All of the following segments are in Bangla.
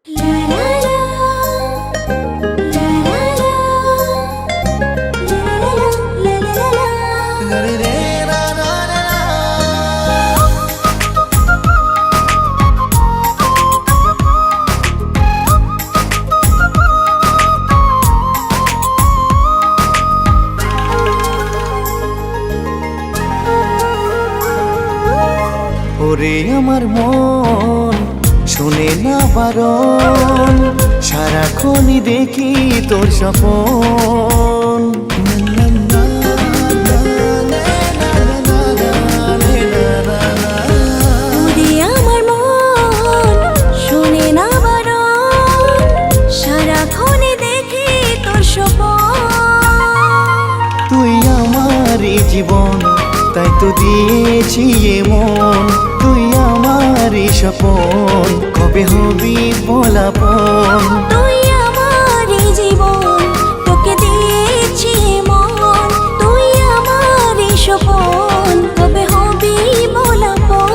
ওরে আমার মন শুনে না বারণ, সারাক্ষণই দেখি তোর স্বপন। ওরে আমার মন শুনে না বারণ, সারাক্ষণই দেখি তোর স্বপন। তুই আমারই জীবন, তাই তো দিয়েছি মন। তুই আমারই স্বপন, কবে হবি বলাপন। তুই আমারই জীবন, তোকে দিয়েছি মন। তুই আমারই স্বপন, কবে হবি বলাপন।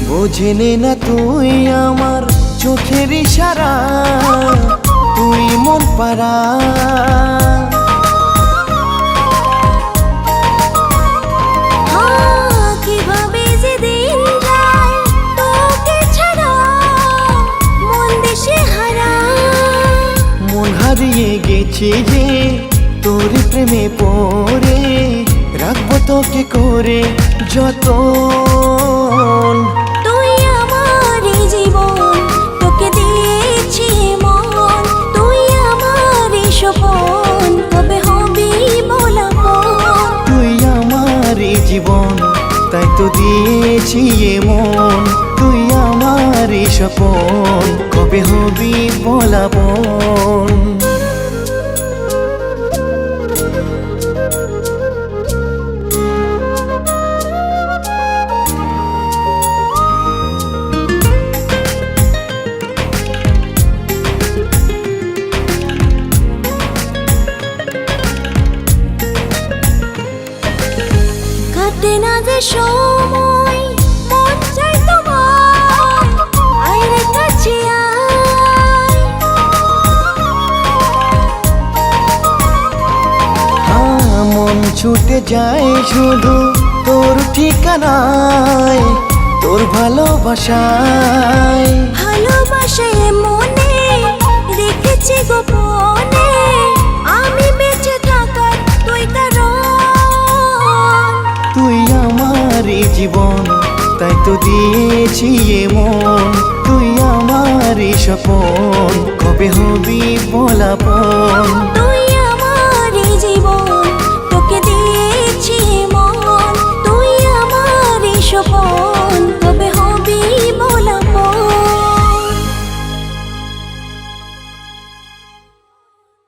বোঝেনে না তুই আমার চোখের ইশারা, তুই মন পারা। কিভাবে যে দিন যায় তোকে ছাড়া, মন দেশে হারা। মন হারিয়ে গেছে যে তোর প্রেমে পড়ে, রাখবো তোকে করে যতন। তুই আমারই জীবন, তোকে দিয়েছি মন। তুই আমারই স্বপন, কবে হবি বলাপন। তুই আমারই জীবন, তাই তো দিয়েছি মন। তুই আমারই স্বপন, কবে হবি বলাপন। কাটে না যে সময়, মন চাই তোমায়, আয় রে কাছে আয়। মন ছুটে যায় শুধু তোর ঠিকানায়, তোর ভালোবাসায়। ভালোবাসায় মনে রেখেছি গোপনে, আমি বেঁচে থাকার তুই কারণ। তুই আমারই জীবন, তাই তো দিয়েছি মন। তুই আমারই স্বপন, কবে হবি বলাপন। তুই